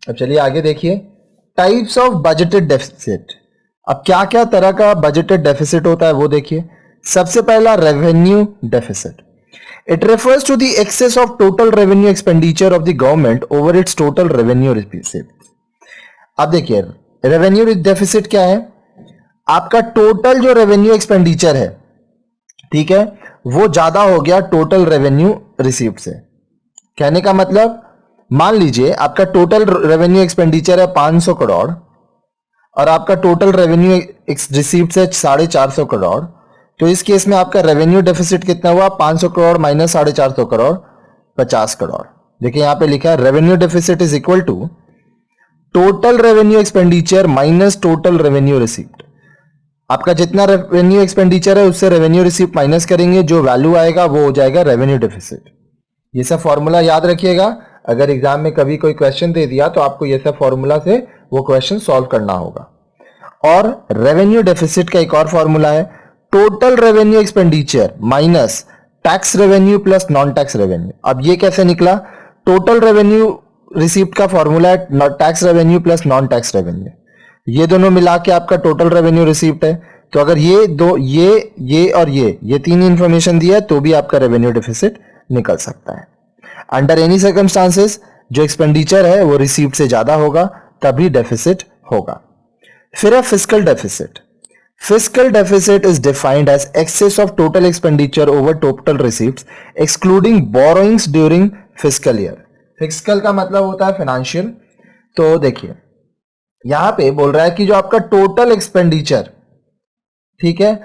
अब चलिए आगे देखिए, टाइप्स ऑफ बजटेड डेफिसिट। अब क्या क्या तरह का बजटेड डेफिसिट होता है वो देखिए। सबसे पहला revenue deficit. It refers to the excess of total revenue expenditure of the government over its total revenue received. अब देखिए रेवेन्यू डेफिसिट क्या है, आपका टोटल जो रेवेन्यू एक्सपेंडिचर है, ठीक है, वो ज्यादा हो गया टोटल रेवेन्यू रिसीव्ड से। कहने का मतलब, मान लीजिए आपका टोटल रेवेन्यू एक्सपेंडिचर है 500 करोड़ और आपका टोटल रेवेन्यू रिसीव्ड से 450 करोड़, तो इस केस में आपका रेवेन्यू डेफिसिट कितना हुआ, 500 करोड़ माइनस 450 करोड़, 50 करोड़। देखिए यहां पे लिखा है revenue deficit is equal to total revenue expenditure minus total revenue received. आपका जितना रेवेन्यू एक्सपेंडिचर है उससे रेवेन्यू रिसीव्ड माइनस करेंगे, जो वैल्यू आएगा वो हो जाएगा रेवेन्यू डेफिसिट। ये सब फॉर्मूला याद रखिएगा, अगर एग्जाम में कभी कोई क्वेश्चन दे दिया तो आपको ये सब फॉर्मूला से वो क्वेश्चन सॉल्व करना होगा। और रेवेन्यू डेफिसिट का एक और फॉर्मूला है total revenue expenditure minus tax revenue plus non tax revenue. अब ये कैसे निकला, टोटल रेवेन्यू रिसीव्ड का फॉर्मूला है tax revenue plus non tax revenue, ये दोनों मिला के आपका टोटल रेवेन्यू रिसीव्ड है। तो अगर ये दो ये और ये तीन इंफॉर्मेशन दिया है तो भी आपका रेवेन्यू डेफिसिट निकल सकता है। अंडर एनी सर्कमस्टांसेस जो एक्सपेंडिचर है वो रिसीव्ड से ज्यादा होगा तभी डेफिसिट होगा। फिर है fiscal deficit. Fiscal deficit is defined as excess of total expenditure over total receipts excluding borrowings during fiscal year. Fiscal का मतलब होता है फाइनेंशियल। तो देखिए यहां पे बोल रहा है कि जो आपका टोटल एक्सपेंडिचर, ठीक है,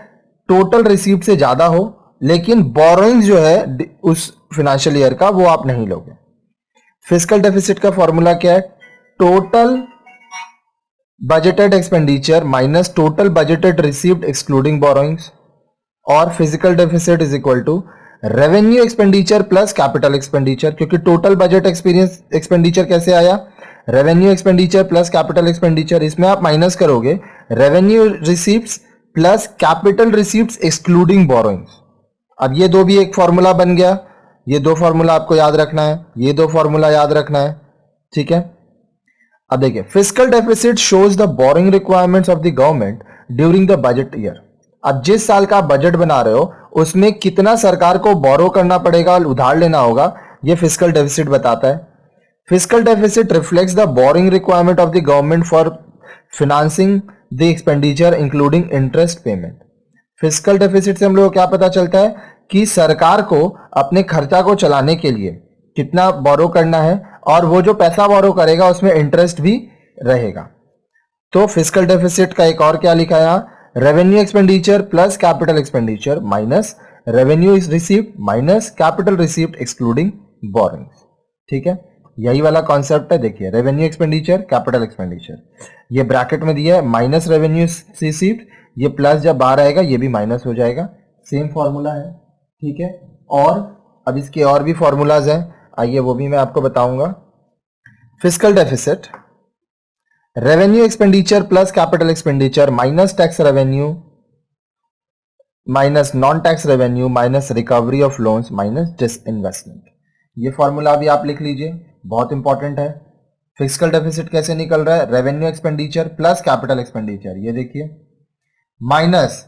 टोटल रिसीव्ड से ज्यादा हो, लेकिन बोरोइंग्स जो है उस फाइनेंशियल ईयर का वो आप नहीं लोगे। फिस्कल डेफिसिट का फॉर्मूला क्या है, total budgeted expenditure minus total budgeted receipts excluding borrowings, और physical deficit is equal to revenue expenditure plus capital expenditure. क्योंकि टोटल बजट एक्सपेंडिचर कैसे आया, revenue expenditure plus capital expenditure, इसमें आप माइनस करोगे revenue receipts plus capital receipts excluding borrowings. अब ये दो भी एक फॉर्मूला बन गया, ये दो फॉर्मूला आपको याद रखना है, ये दो फॉर्मूला याद रखना है, ठीक है। अब देखिए fiscal deficit shows the boring requirements of the government during the budget year. अब जिस साल का बजट बना रहे हो उसमें कितना सरकार को बोरो करना पड़ेगा और उधार लेना होगा, ये फिस्कल डेफिसिट बताता है। Fiscal deficit reflects the boring requirement of the government for financing the expenditure including interest payment. Fiscal deficit से हम लोग को क्या पता चलता है कि सरकार को अपने खर्चा को चलाने के लिए कितना बोरो करना है, और वो जो पैसा बोरो करेगा उसमें इंटरेस्ट भी रहेगा। तो फिस्कल डेफिसिट का एक और क्या लिखा है यहां, revenue expenditure plus capital expenditure minus revenue received minus capital received excluding borings. ठीक है, यही वाला कॉन्सेप्ट है। देखिए रेवेन्यू एक्सपेंडिचर कैपिटल एक्सपेंडिचर, ये ब्रैकेट में दिया है माइनस रेवेन्यू रिसीव्ड, ये प्लस जब बाहर आएगा ये भी माइनस हो जाएगा, सेम फॉर्मूला है। ठीक है, और अब इसके और भी फॉर्मूलाज हैं, आइए वो भी मैं आपको बताऊंगा। Fiscal deficit revenue expenditure plus capital expenditure minus tax revenue minus non tax revenue minus recovery of loans minus disinvestment. ये फॉर्मूला भी आप लिख लीजिए, बहुत इंपॉर्टेंट है। फिस्कल डेफिसिट कैसे निकल रहा है, revenue expenditure plus capital expenditure, ये देखिए, minus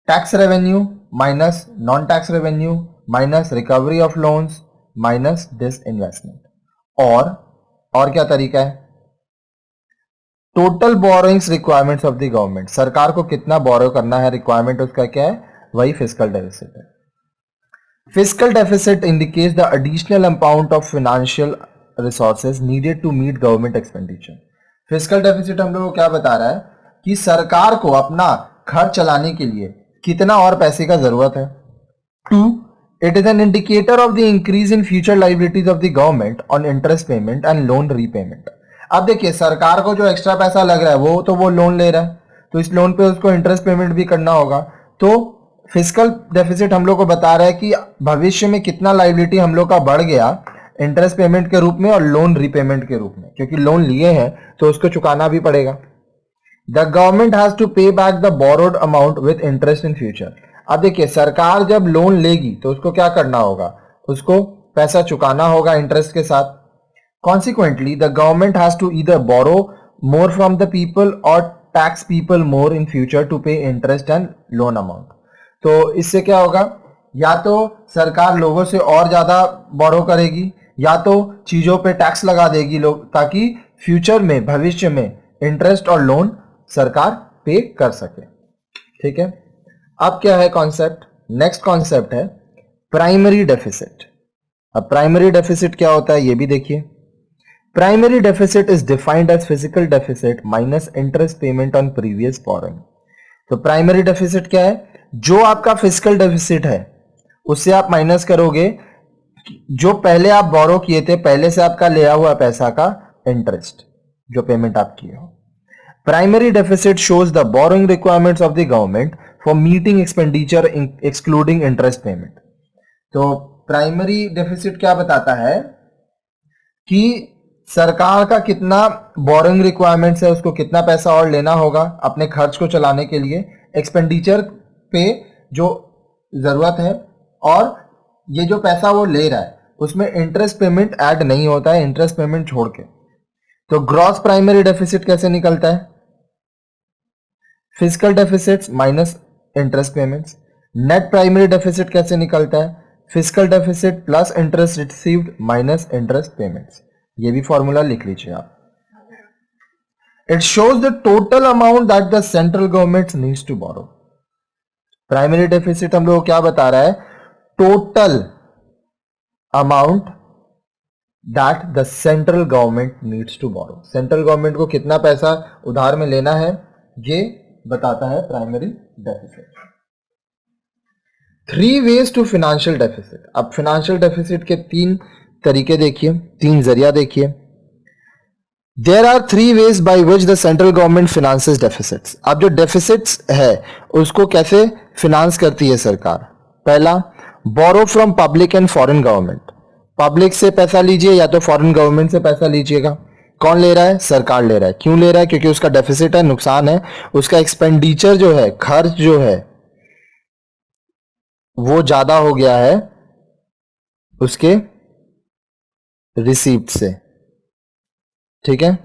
tax revenue minus non tax revenue minus recovery of loans minus disinvestment. और क्या तरीका है, total borrowings requirements of the government, सरकार को कितना बोरो करना है, रिक्वायरमेंट उसका क्या है, वही फिस्कल डेफिसिट है। Fiscal deficit indicates the additional amount of financial resources needed to meet government expenditure. Fiscal deficit हम लोग को क्या बता रहा है कि सरकार को अपना खर्च चलाने के लिए कितना और पैसे का जरूरत है। 2. It is an indicator of the increase in future liabilities of the government on interest payment and loan repayment. अब देखिए सरकार को जो एक्स्ट्रा पैसा लग रहा है वो लोन ले रहा है, तो इस लोन पे उसको इंटरेस्ट पेमेंट भी करना होगा। तो फिस्कल डेफिसिट हम लोग को बता रहा है कि भविष्य में कितना लाइबिलिटी हम लोग का बढ़ गया इंटरेस्ट पेमेंट के रूप में और लोन रीपेमेंट के रूप में, क्योंकि लोन लिए हैं तो उसको चुकाना भी पड़ेगा। द गवर्नमेंट हैज टू पे back the borrowed amount with interest in future. अब देखिए सरकार जब लोन लेगी तो उसको क्या करना होगा, उसको पैसा चुकाना होगा इंटरेस्ट के साथ। Consequently, the government has to either borrow more from the people or tax people more in future to pay interest and loan amount. तो इससे क्या होगा, या तो सरकार लोगों से और ज्यादा बोरो करेगी या तो चीजों पे टैक्स लगा देगी लोग, ताकि फ्यूचर में, भविष्य में इंटरेस्ट और लोन सरकार पे कर सके। ठीक है, अब क्या है कॉन्सेप्ट, नेक्स्ट कॉन्सेप्ट है प्राइमरी डेफिसिट। अब प्राइमरी डेफिसिट क्या होता है ये भी देखिए। Primary deficit is defined as physical deficit minus interest payment on previous borrowing. तो प्राइमरी डेफिसिट क्या है, जो आपका फिजिकल डेफिसिट है उससे आप माइनस करोगे जो पहले आप बोरो किए थे, पहले से आपका लिया हुआ पैसा का इंटरेस्ट जो पेमेंट आप किए हो। Primary deficit shows the borrowing requirements of the government for meeting expenditure excluding interest payment. तो प्राइमरी डेफिसिट क्या बताता है कि सरकार का कितना बोरोइंग रिक्वायरमेंट्स है, उसको कितना पैसा और लेना होगा अपने खर्च को चलाने के लिए, एक्सपेंडिचर पे जो जरूरत है, और ये जो पैसा वो ले रहा है उसमें इंटरेस्ट पेमेंट ऐड नहीं होता है, इंटरेस्ट पेमेंट छोड़ के। तो ग्रॉस प्राइमरी डेफिसिट कैसे निकलता है, physical deficits minus interest payments. Net primary deficit कैसे निकलता है, physical deficit plus interest received minus interest payments. ये भी फॉर्मूला लिख लीजिए आप। It shows the total amount that the central government needs to borrow. Primary deficit हम लोग क्या बता रहा है, total amount that the central government needs to borrow. Central government को कितना पैसा उधार में लेना है ये बताता है primary deficit. 3 ways to financial deficit. अब फाइनेंशियल डेफिसिट के 3 तरीके देखिए, 3 जरिया देखिए। There are 3 ways by which the central government finances deficits. अब जो डेफिसिट्स है उसको कैसे फाइनेंस करती है सरकार। पहला, borrow from public and foreign government. Public से पैसा लीजिए या तो फॉरेन गवर्नमेंट से पैसा लीजिएगा। कौन ले रहा है, सरकार ले रहा है। क्यों ले रहा है, क्योंकि उसका डेफिसिट है, नुकसान है, उसका एक्सपेंडिचर जो है, खर्च जो है वो ज्यादा हो गया है उसके रिसीप्ट से। ठीक है।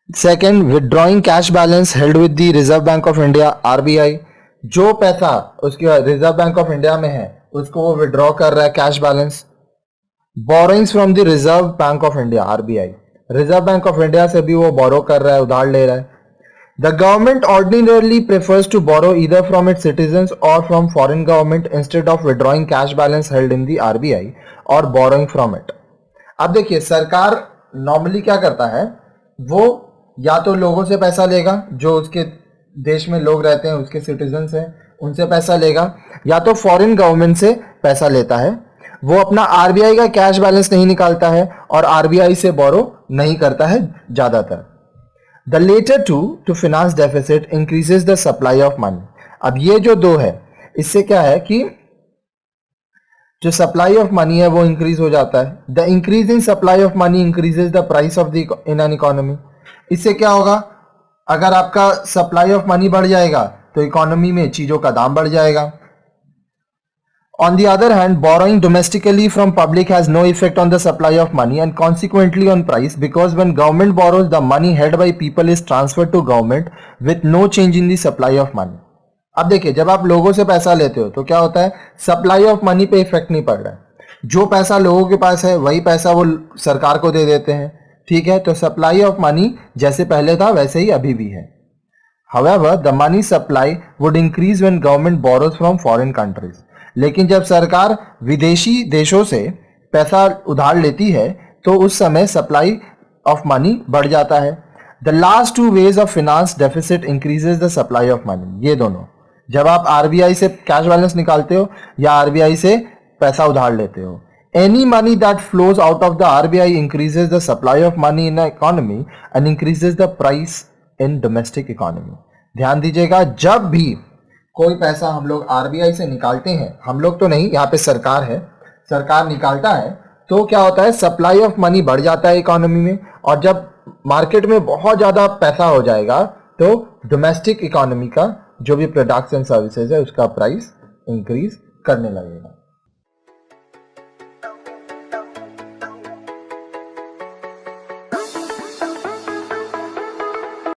Second, withdrawing cash balance held with the reserve bank of India RBI. जो पैसा उसके रिजर्व बैंक ऑफ इंडिया में है उसको वो विड्रॉ कर रहा है, cash balance. Borrowings from the reserve bank of India RBI, reserve bank of India से भी वो बोरो कर रहा है, उधार ले रहा है। The government ordinarily prefers to borrow either from its citizens और from foreign government instead of withdrawing cash balance held in the RBI और बोरोइंग फ्रॉम इट। अब देखिए, सरकार नॉर्मली क्या करता है, वो या तो लोगों से पैसा लेगा, जो उसके देश में लोग रहते हैं, उसके सिटीजन्स हैं, उनसे पैसा लेगा, या तो फॉरेन गवर्नमेंट से पैसा लेता है। वो अपना आरबीआई का कैश बैलेंस नहीं निकालता है और आरबीआई से बोरो नहीं करता है ज्यादातर। The latter to finance deficit increases the supply of money. अब ये जो दो है, इससे क्या है कि जो सप्लाई ऑफ मनी है वो इंक्रीज हो जाता है। The increase in supply of money increases the price of the in an economy. इससे क्या होगा, अगर आपका सप्लाई ऑफ मनी बढ़ जाएगा तो इकोनॉमी में चीजों का दाम बढ़ जाएगा। On the other hand, borrowing domestically from public has no effect on the supply of money and consequently on price, because when government borrows, the money held by people is transferred to government with no change in the supply of money. अब देखिए, जब आप लोगों से पैसा लेते हो तो क्या होता है, सप्लाई ऑफ मनी पे इफेक्ट नहीं पड़ रहा है। जो पैसा लोगों के पास है वही पैसा वो सरकार को दे देते हैं। ठीक है, तो सप्लाई ऑफ मनी जैसे पहले था वैसे ही अभी भी है। However, the money supply would increase when government borrows from foreign countries. लेकिन जब सरकार विदेशी देशों से पैसा उधार लेती है तो उस समय सप्लाई ऑफ मनी बढ़ जाता है। The last 2 ways of finance deficit increases the supply of money. ये दोनों, जब आप आरबीआई से कैश बैलेंस निकालते हो या आरबीआई से पैसा उधार लेते हो, any money that flows out of the RBI increases the supply of money in economy and increases the price in domestic economy. ध्यान दीजिएगा, जब भी कोई पैसा हम लोग आरबीआई से निकालते हैं, हम लोग तो नहीं, यहाँ पे सरकार है, सरकार निकालता है, तो क्या होता है, सप्लाई ऑफ मनी बढ़ जाता है इकोनॉमी में, और जब मार्केट में बहुत ज्यादा पैसा हो जाएगा तो डोमेस्टिक इकोनॉमी का जो भी प्रोडक्ट्स एंड सर्विसेज है उसका प्राइस इंक्रीज करने लगेगा।